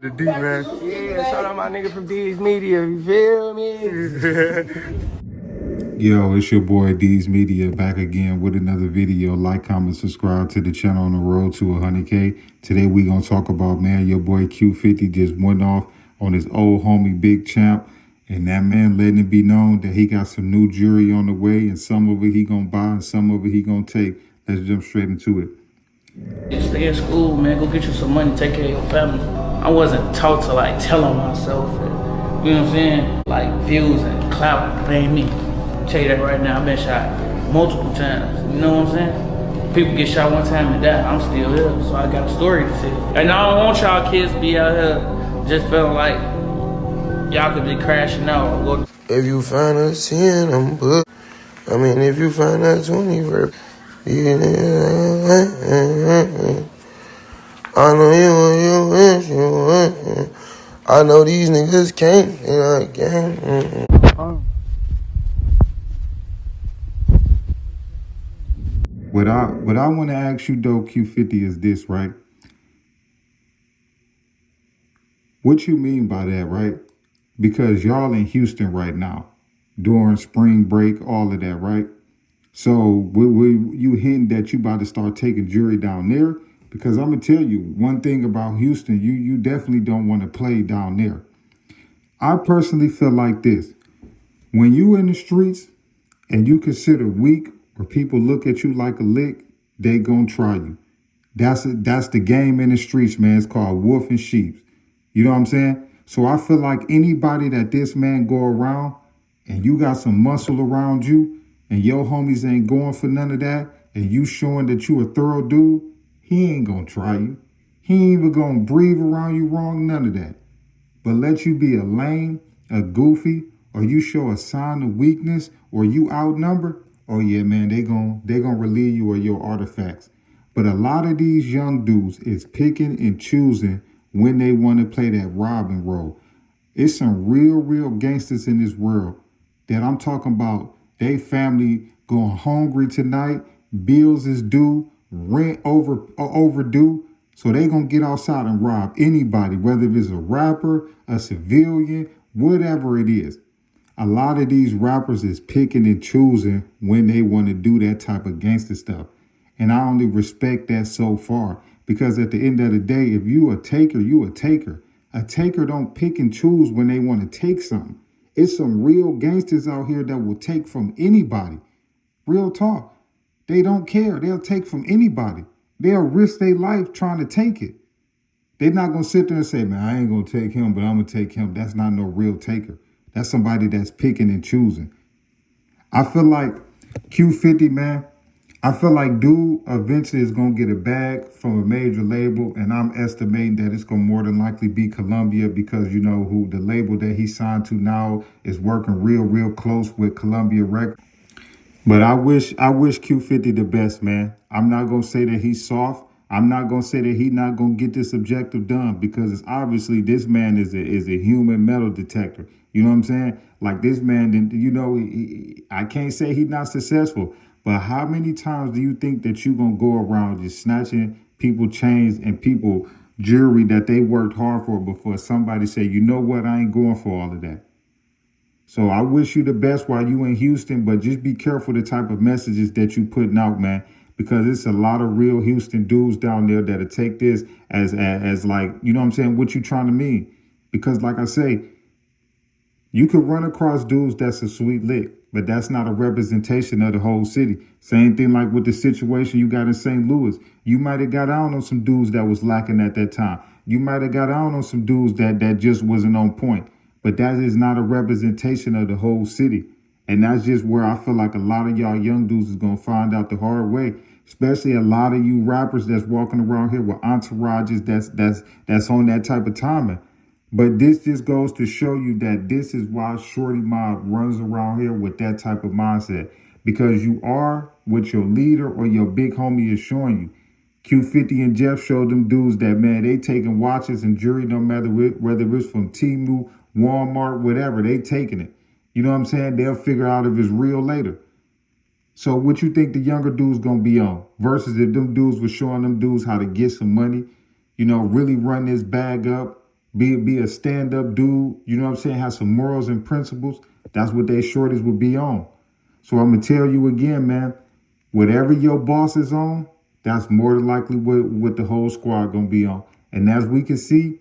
The D, man. Yeah, shout out my nigga from D's Media, you feel me? Yo, it's your boy D's Media back again with another video. Like, comment, subscribe to the channel on the road to 100K. Today we gonna talk about, man, your boy Q50 just went off on his old homie Big Champ. And that man letting it be known that he got some new jewelry on the way, and some of it he gonna buy and some of it he gonna take. Let's jump straight into it. Stay in school, man. Go get you some money. Take care of your family. I wasn't taught to like tell on myself. And, you know what I'm saying? Like views and clout. It ain't me. Tell you that right now. I've been shot multiple times. You know what I'm saying? People get shot one time and die. I'm still here, so I got a story to tell. And I don't want y'all kids to be out here just feeling like y'all could be crashing out. If you find a 10, I'm put. If you find a 20, I know you wish you would. I know these niggas can't, and I can't. What I want to ask you though, Q50, is this, right? What you mean by that, right? Because y'all in Houston right now, during spring break, all of that, right? So you hinting that you about to start taking jewelry down there? Because I'm gonna tell you one thing about Houston, you definitely don't want to play down there. I personally feel like this: when you in the streets and you consider weak, or people look at you like a lick, they gonna try you. That's the game in the streets, man. It's called wolf and sheep. You know what I'm saying? So I feel like anybody that this man go around and you got some muscle around you and your homies ain't going for none of that, and you showing that you a thorough dude, he ain't gonna try you. He ain't even gonna breathe around you wrong, none of that. But let you be a lame, a goofy, or you show a sign of weakness, or you outnumber, oh yeah, man, they gonna relieve you of your artifacts. But a lot of these young dudes is picking and choosing when they want to play that robbing role. It's some real gangsters in this world that I'm talking about. They family going hungry tonight, bills is due, rent overdue. So they gonna get outside and rob anybody, whether it's a rapper, a civilian, whatever it is. A lot of these rappers is picking and choosing when they want to do that type of gangster stuff. And I only respect that so far, because at the end of the day, if you a taker, you a taker. A taker don't pick and choose when they want to take something. It's some real gangsters out here that will take from anybody. Real talk. They don't care. They'll take from anybody. They'll risk their life trying to take it. They're not going to sit there and say, man, I ain't going to take him, but I'm going to take him. That's not no real taker. That's somebody that's picking and choosing. I feel like Q50, man, I feel like dude eventually is going to get a bag from a major label, and I'm estimating that it's going to more than likely be Columbia, because you know who the label that he signed to now is working real close with Columbia Records. But I wish Q50 the best, man. I'm not gonna say that he's soft. I'm not gonna say that he's not gonna get this objective done, because it's obviously this man is a human metal detector. You know what I'm saying? Like this man, you know, I can't say he's not successful, but how many times do you think that you gonna go around just snatching people chains and people jewelry that they worked hard for before somebody say, you know what, I ain't going for all of that? So I wish you the best while you in Houston, but just be careful the type of messages that you putting out, man, because it's a lot of real Houston dudes down there that'll take this as like, you know what I'm saying, what you trying to mean. Because like I say, you could run across dudes that's a sweet lick, but that's not a representation of the whole city. Same thing like with the situation you got in St. Louis. You might have got out on some dudes that was lacking at that time. You might have got out on some dudes that just wasn't on point. But that is not a representation of the whole city. And that's just where I feel like a lot of y'all young dudes is going to find out the hard way. Especially a lot of you rappers that's walking around here with entourages that's on that type of timing. But this just goes to show you that this is why Shorty Mob runs around here with that type of mindset. Because you are what your leader or your big homie is showing you. Q50 and Jeff showed them dudes that, man, they taking watches and jewelry, no matter whether it's from Temu, Walmart, whatever, they taking it. You know what I'm saying? They'll figure out if it's real later. So what you think the younger dudes gonna be on? Versus if them dudes was showing them dudes how to get some money, you know, really run this bag up, be a stand-up dude, you know what I'm saying, have some morals and principles, that's what they shorties would be on. So I'm gonna tell you again, man, whatever your boss is on, that's more than likely what the whole squad gonna be on. And as we can see,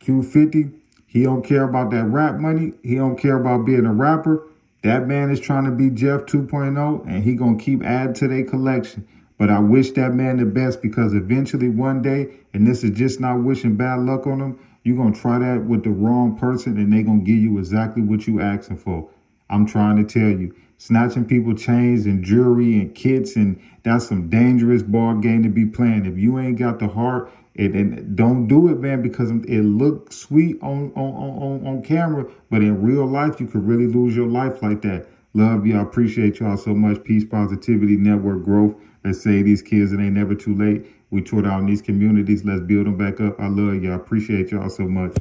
Q50, he don't care about that rap money. He don't care about being a rapper. That man is trying to be Jeff 2.0, and he gonna keep adding to their collection. But I wish that man the best, because eventually one day, and this is just not wishing bad luck on him, you're gonna try that with the wrong person and they gonna give you exactly what you asking for. I'm trying to tell you, snatching people chains and jewelry and kits, and that's some dangerous ball game to be playing. If you ain't got the heart, and don't do it, man, because it looks sweet on camera, but in real life, you could really lose your life like that. Love y'all. Appreciate y'all so much. Peace, positivity, network growth. Let's save these kids. It ain't never too late. We tore down these communities. Let's build them back up. I love y'all. Appreciate y'all so much.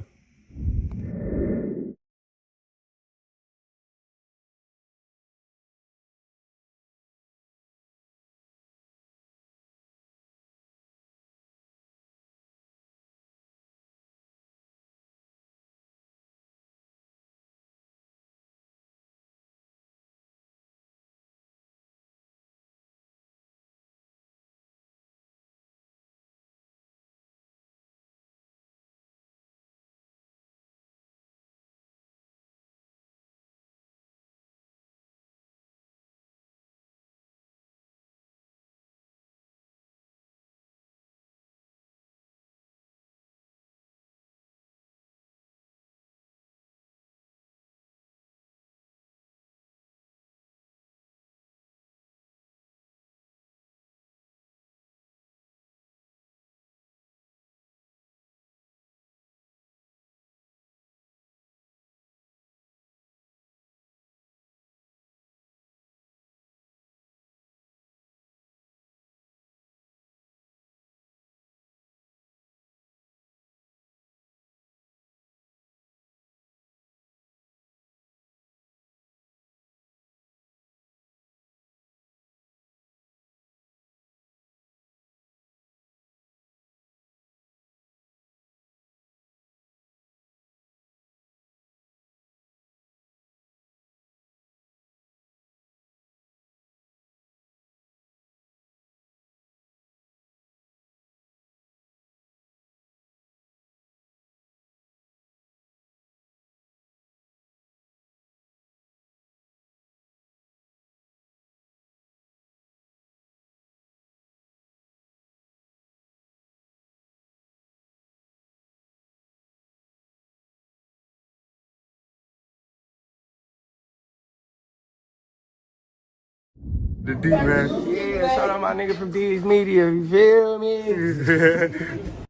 The D man. Yeah, shout out my nigga from D's Media, you feel me?